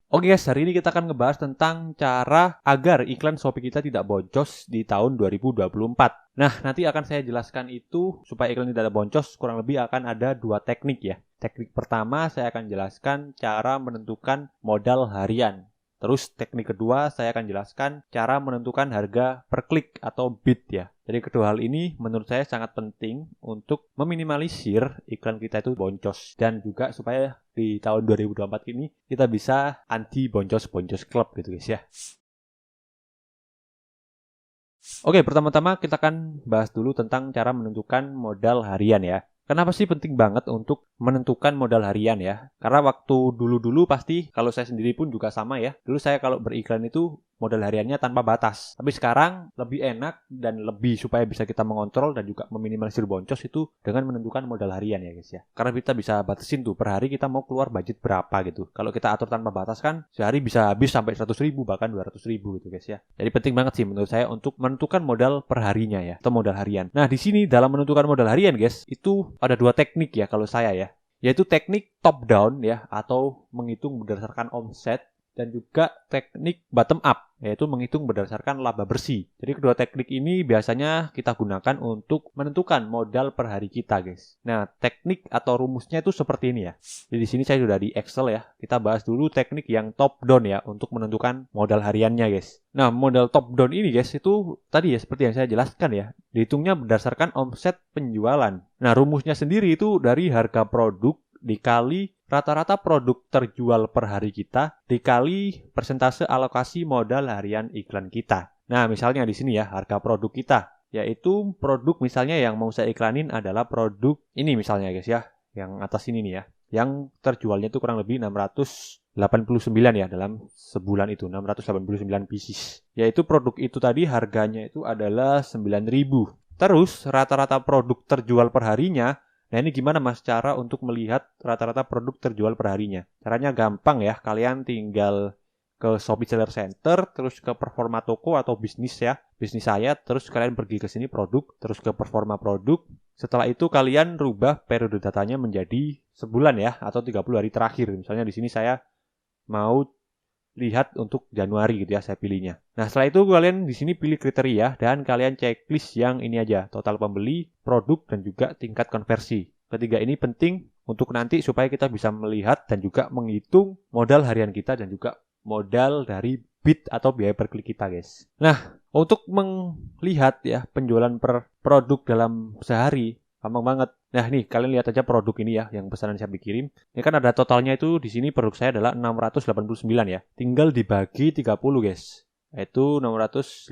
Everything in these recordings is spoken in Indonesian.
Oke guys, hari ini kita akan ngebahas tentang cara agar iklan Shopee kita tidak boncos di tahun 2024. Nah, nanti akan saya jelaskan itu supaya iklan tidak boncos, kurang lebih akan ada 2 teknik ya. Teknik pertama saya akan jelaskan cara menentukan modal harian. Terus teknik kedua saya akan jelaskan cara menentukan harga per klik atau bid ya. Jadi kedua hal ini menurut saya sangat penting untuk meminimalisir iklan kita itu boncos. Dan juga supaya di tahun 2024 ini kita bisa anti boncos-boncos klub gitu guys ya. Oke, pertama-tama kita akan bahas dulu tentang cara menentukan modal harian ya. Kenapa sih penting banget untuk menentukan modal harian ya? Karena waktu dulu-dulu pasti, kalau saya sendiri pun juga sama ya. Dulu saya kalau beriklan itu modal hariannya tanpa batas. Tapi sekarang lebih enak dan lebih supaya bisa kita mengontrol dan juga meminimalisir boncos itu dengan menentukan modal harian ya guys ya. Karena kita bisa batasin tuh per hari kita mau keluar budget berapa gitu. Kalau kita atur tanpa batas kan sehari bisa habis sampai 100.000 bahkan 200.000 gitu guys ya. Jadi penting banget sih menurut saya untuk menentukan modal per harinya ya atau modal harian. Nah di sini dalam menentukan modal harian guys itu ada 2 teknik ya kalau saya ya. Yaitu teknik top down ya atau menghitung berdasarkan omset dan juga teknik bottom up yaitu menghitung berdasarkan laba bersih. Jadi kedua teknik ini biasanya kita gunakan untuk menentukan modal per hari kita guys. Nah teknik atau rumusnya itu seperti ini ya. Jadi di sini saya sudah di Excel ya. Kita bahas dulu teknik yang top down ya untuk menentukan modal hariannya guys. Nah modal top down ini guys itu tadi ya seperti yang saya jelaskan ya. Dihitungnya berdasarkan omset penjualan. Nah rumusnya sendiri itu dari harga produk dikali rata-rata produk terjual per hari kita dikali persentase alokasi modal harian iklan kita. Nah, misalnya di sini ya harga produk kita, yaitu produk misalnya yang mau saya iklanin adalah produk ini misalnya guys ya, yang atas ini nih ya, yang terjualnya itu kurang lebih 689 ya dalam sebulan itu, 689 pieces. Yaitu produk itu tadi harganya itu adalah 9.000. Terus rata-rata produk terjual per harinya. Nah ini gimana mas cara untuk melihat rata-rata produk terjual per harinya? Caranya gampang ya, kalian tinggal ke Shopee Seller Center, terus ke performa toko atau bisnis ya, bisnis saya, terus kalian pergi ke sini produk, terus ke performa produk. Setelah itu kalian rubah periode datanya menjadi sebulan ya, atau 30 hari terakhir. Misalnya di sini saya mau lihat untuk Januari gitu ya saya pilihnya. Nah setelah itu kalian di sini pilih kriteria dan kalian checklist yang ini aja, total pembeli, produk dan juga tingkat konversi. Ketiga ini penting untuk nanti supaya kita bisa melihat dan juga menghitung modal harian kita dan juga modal dari bid atau biaya per klik kita guys. Nah untuk melihat ya penjualan per produk dalam sehari gampang banget. Nah nih kalian lihat aja produk ini ya yang pesanan saya dikirim. Ini kan ada totalnya itu di sini produk saya adalah 689 ya. Tinggal dibagi 30 guys. Yaitu 689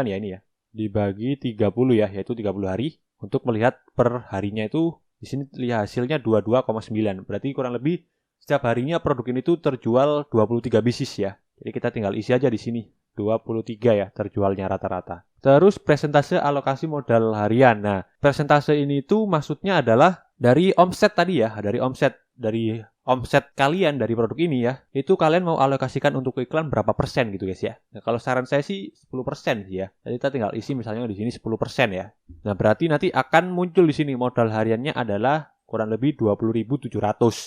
ya ini ya. Dibagi 30 ya yaitu 30 hari untuk melihat per harinya itu di sini lihat hasilnya 22,9. Berarti kurang lebih setiap harinya produk ini tuh terjual 23 pieces ya. Jadi kita tinggal isi aja di sini. 23 ya terjualnya rata-rata. Terus presentase alokasi modal harian. Nah, presentase ini tuh maksudnya adalah dari omset tadi ya, dari omset kalian dari produk ini ya, itu kalian mau alokasikan untuk iklan berapa persen gitu guys ya. Nah, kalau saran saya sih 10% sih ya. Jadi kita tinggal isi misalnya di sini 10% ya. Nah, berarti nanti akan muncul di sini modal hariannya adalah kurang lebih 20.700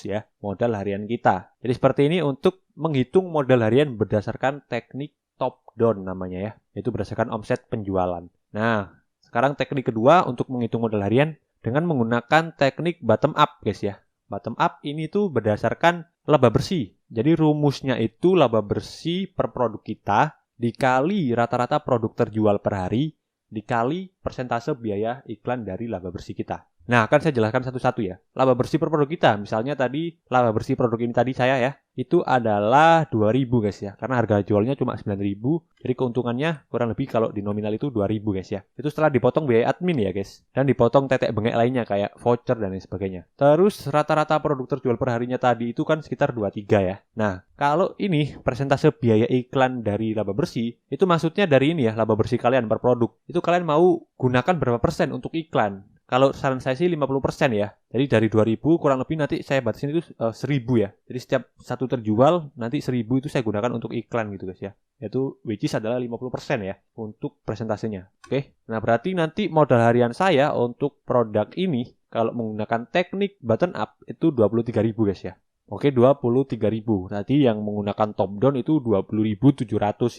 ya modal harian kita. Jadi seperti ini untuk menghitung modal harian berdasarkan teknik top down namanya ya, yaitu berdasarkan omset penjualan. Nah, sekarang teknik kedua untuk menghitung modal harian dengan menggunakan teknik bottom up guys ya. Bottom up ini tuh berdasarkan laba bersih. Jadi rumusnya itu laba bersih per produk kita dikali rata-rata produk terjual per hari dikali persentase biaya iklan dari laba bersih kita. Nah, akan saya jelaskan satu-satu ya. Laba bersih per produk kita, misalnya tadi laba bersih produk ini tadi saya ya, itu adalah 2.000 guys ya. Karena harga jualnya cuma 9.000, jadi keuntungannya kurang lebih kalau di nominal itu 2.000 guys ya. Itu setelah dipotong biaya admin ya guys. Dan dipotong tetek bengek lainnya kayak voucher dan lain sebagainya. Terus rata-rata produk terjual per harinya tadi itu kan sekitar 23 ya. Nah, kalau ini persentase biaya iklan dari laba bersih, itu maksudnya dari ini ya, laba bersih kalian per produk. Itu kalian mau gunakan berapa persen untuk iklan? Kalau saran saya sih 50% ya. Jadi dari 2.000 kurang lebih nanti saya batasin itu 1.000 ya. Jadi setiap satu terjual nanti 1.000 itu saya gunakan untuk iklan gitu guys ya. Yaitu which is adalah 50% ya untuk presentasenya. Oke. Nah berarti nanti modal harian saya untuk produk ini kalau menggunakan teknik button up itu 23.000 guys ya. Oke, 23.000. Tadi yang menggunakan top down itu 20.700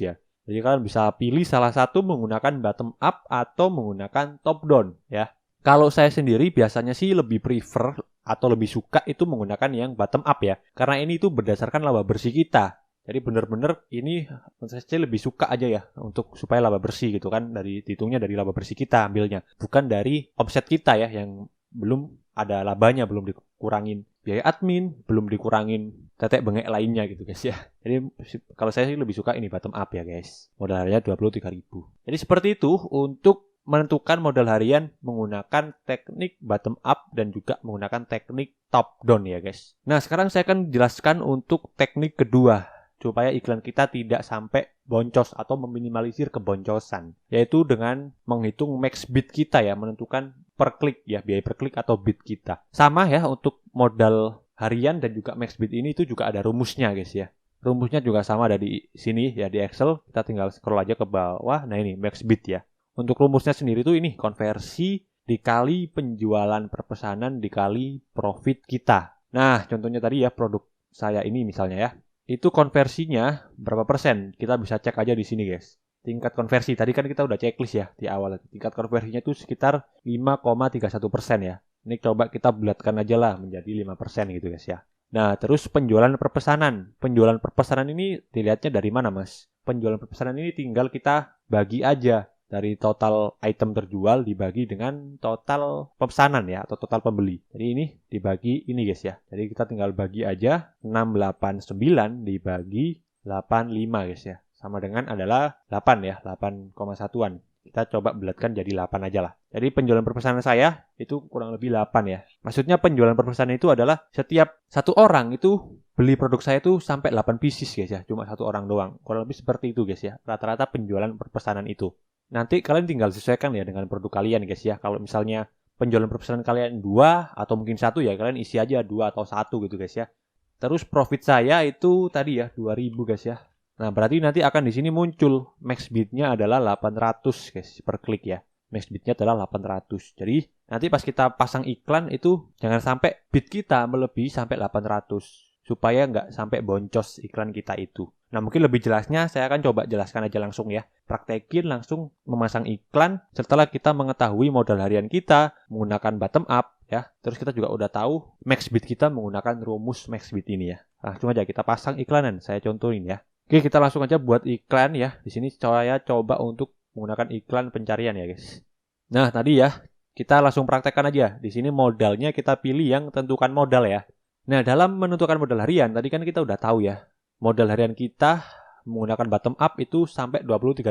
ya. Jadi kalian bisa pilih salah satu menggunakan bottom up atau menggunakan top down ya. Kalau saya sendiri biasanya sih lebih prefer atau lebih suka itu menggunakan yang bottom up ya. Karena ini itu berdasarkan laba bersih kita. Jadi benar-benar ini saya lebih suka aja ya untuk supaya laba bersih gitu kan, dihitungnya dari laba bersih kita ambilnya, bukan dari omset kita ya yang belum ada labanya, belum dikurangin biaya admin, belum dikurangin tetek bengek lainnya gitu guys ya. Jadi kalau saya sih lebih suka ini bottom up ya guys. Modal hariannya 23.000. Jadi seperti itu untuk menentukan modal harian menggunakan teknik bottom up dan juga menggunakan teknik top down ya guys. Nah sekarang saya akan jelaskan untuk teknik kedua supaya iklan kita tidak sampai boncos atau meminimalisir keboncosan, yaitu dengan menghitung max bid kita ya, menentukan per klik ya, biaya per klik atau bid kita. Sama ya untuk modal harian dan juga max bid ini itu juga ada rumusnya guys ya. Rumusnya juga sama ada di sini ya di Excel, kita tinggal scroll aja ke bawah. Nah ini max bid ya. Untuk rumusnya sendiri tuh ini konversi dikali penjualan per pesanan dikali profit kita. Nah contohnya tadi ya produk saya ini misalnya ya. Itu konversinya berapa persen? Kita bisa cek aja di sini guys. Tingkat konversi, tadi kan kita udah checklist ya di awal. Tingkat konversinya itu sekitar 5,31% ya. Ini coba kita bulatkan aja lah menjadi 5% gitu guys ya. Nah terus penjualan per pesanan. Penjualan per pesanan ini dilihatnya dari mana mas? Penjualan per pesanan ini tinggal kita bagi aja. Dari total item terjual dibagi dengan total pemesanan ya atau total pembeli. Jadi ini dibagi ini guys ya. Jadi kita tinggal bagi aja 689 dibagi 85 guys ya. Sama dengan adalah 8 ya, 8,1-an. Kita coba bulatkan jadi 8 aja lah. Jadi penjualan per pesanan saya itu kurang lebih 8 ya. Maksudnya penjualan per pesanan itu adalah setiap satu orang itu beli produk saya itu sampai 8 pieces guys ya. Cuma satu orang doang. Kurang lebih seperti itu guys ya. Rata-rata penjualan per pesanan itu. Nanti kalian tinggal sesuaikan ya dengan produk kalian guys ya. Kalau misalnya penjualan per pesanan kalian 2 atau mungkin 1 ya kalian isi aja 2 atau 1 gitu guys ya. Terus profit saya itu tadi ya 2.000 guys ya. Nah berarti nanti akan di sini muncul max bidnya adalah 800 guys per klik ya. Max bidnya adalah 800. Jadi nanti pas kita pasang iklan itu jangan sampai bid kita melebihi sampai 800. Supaya nggak sampai boncos iklan kita itu. Nah mungkin lebih jelasnya saya akan coba jelaskan aja langsung ya. Praktekin langsung memasang iklan setelah kita mengetahui modal harian kita menggunakan bottom up ya. Terus kita juga udah tahu max bid kita menggunakan rumus max bid ini ya. Langsung aja kita pasang iklanan, saya contohin ya. Oke kita langsung aja buat iklan ya. Di sini saya coba untuk menggunakan iklan pencarian ya guys. Nah tadi ya kita langsung praktekkan aja. Di sini modalnya kita pilih yang tentukan modal ya. Nah dalam menentukan modal harian tadi kan kita udah tahu ya. Modal harian kita menggunakan bottom up itu sampai 23.000.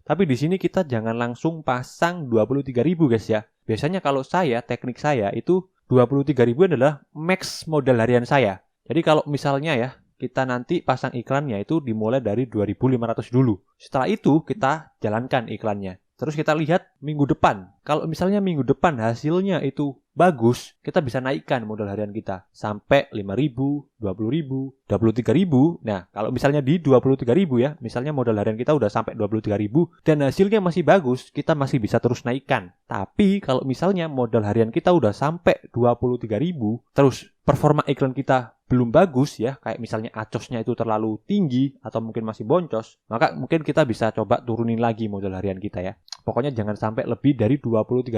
Tapi di sini kita jangan langsung pasang 23.000 guys ya. Biasanya kalau teknik saya itu 23.000 adalah max modal harian saya. Jadi kalau misalnya ya, kita nanti pasang iklannya itu dimulai dari 2.500 dulu. Setelah itu kita jalankan iklannya. Terus kita lihat minggu depan. Kalau misalnya minggu depan hasilnya itu bagus, kita bisa naikkan modal harian kita sampai 5.000, 20.000, 23.000. Nah, kalau misalnya di 23.000 ya, misalnya modal harian kita udah sampai 23.000 dan hasilnya masih bagus, kita masih bisa terus naikkan. Tapi kalau misalnya modal harian kita udah sampai 23.000, terus performa iklan kita belum bagus ya, kayak misalnya acosnya itu terlalu tinggi atau mungkin masih boncos, maka mungkin kita bisa coba turunin lagi modal harian kita ya. Pokoknya jangan sampai lebih dari 23.000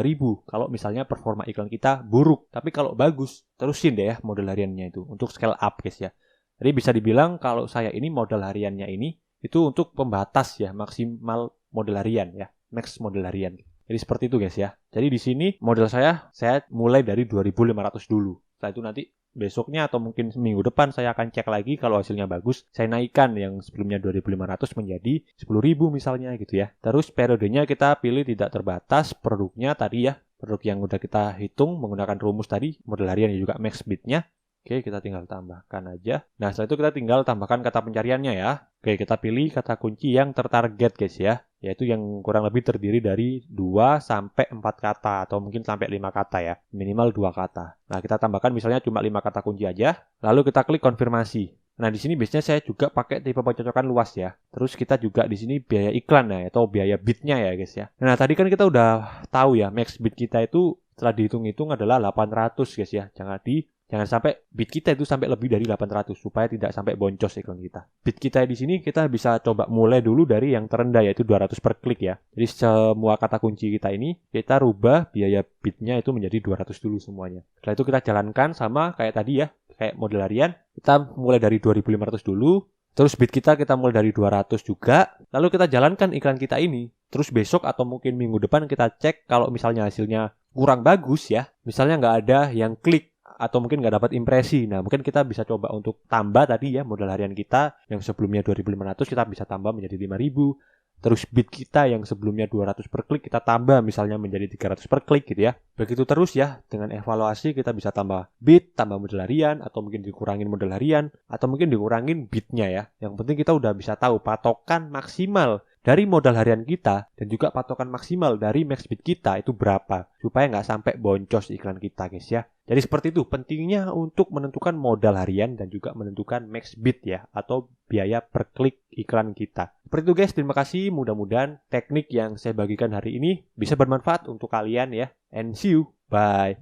kalau misalnya performa iklan kita buruk. Tapi kalau bagus, terusin deh ya modal hariannya itu untuk scale up guys ya. Jadi bisa dibilang kalau saya ini modal hariannya ini itu untuk pembatas ya, maksimal modal harian ya, max modal harian. Jadi seperti itu guys ya. Jadi di sini modal saya mulai dari 2.500 dulu. Setelah itu nanti besoknya atau mungkin minggu depan saya akan cek lagi kalau hasilnya bagus, saya naikkan yang sebelumnya 2.500 menjadi 10.000 misalnya gitu ya. Terus periodenya kita pilih tidak terbatas, produknya tadi ya, produk yang udah kita hitung menggunakan rumus tadi, modal harian juga max bidnya. Oke, kita tinggal tambahkan aja. Nah, setelah itu kita tinggal tambahkan kata pencariannya ya. Oke, kita pilih kata kunci yang tertarget guys ya. Yaitu yang kurang lebih terdiri dari 2 sampai 4 kata atau mungkin sampai 5 kata ya. Minimal 2 kata. Nah, kita tambahkan misalnya cuma 5 kata kunci aja. Lalu kita klik konfirmasi. Nah, di sini biasanya saya juga pakai tipe pencocokan luas ya. Terus kita juga di sini biaya iklan ya atau biaya bidnya ya guys ya. Nah, tadi kan kita udah tahu ya max bid kita itu setelah dihitung-hitung adalah 800 guys ya. Jangan Jangan sampai bid kita itu sampai lebih dari 800 supaya tidak sampai boncos iklan kita. Bid kita di sini kita bisa coba mulai dulu dari yang terendah yaitu 200 per klik ya. Jadi semua kata kunci kita ini kita rubah biaya bidnya itu menjadi 200 dulu semuanya. Setelah itu kita jalankan sama kayak tadi ya, kayak model harian. Kita mulai dari 2.500 dulu. Terus bid kita mulai dari 200 juga. Lalu kita jalankan iklan kita ini. Terus besok atau mungkin minggu depan kita cek kalau misalnya hasilnya kurang bagus ya. Misalnya nggak ada yang klik atau mungkin nggak dapat impresi. Nah, mungkin kita bisa coba untuk tambah tadi ya modal harian kita yang sebelumnya 2.500 kita bisa tambah menjadi 5.000. Terus bid kita yang sebelumnya 200 per klik kita tambah misalnya menjadi 300 per klik gitu ya. Begitu terus ya, dengan evaluasi kita bisa tambah bid, tambah modal harian, atau mungkin dikurangin modal harian, atau mungkin dikurangin bidnya ya. Yang penting kita udah bisa tahu patokan maksimal dari modal harian kita dan juga patokan maksimal dari max bid kita itu berapa supaya nggak sampai boncos iklan kita guys ya. Jadi seperti itu pentingnya untuk menentukan modal harian dan juga menentukan max bid ya atau biaya per klik iklan kita. Seperti itu guys, terima kasih. Mudah-mudahan teknik yang saya bagikan hari ini bisa bermanfaat untuk kalian ya. And see you. Bye.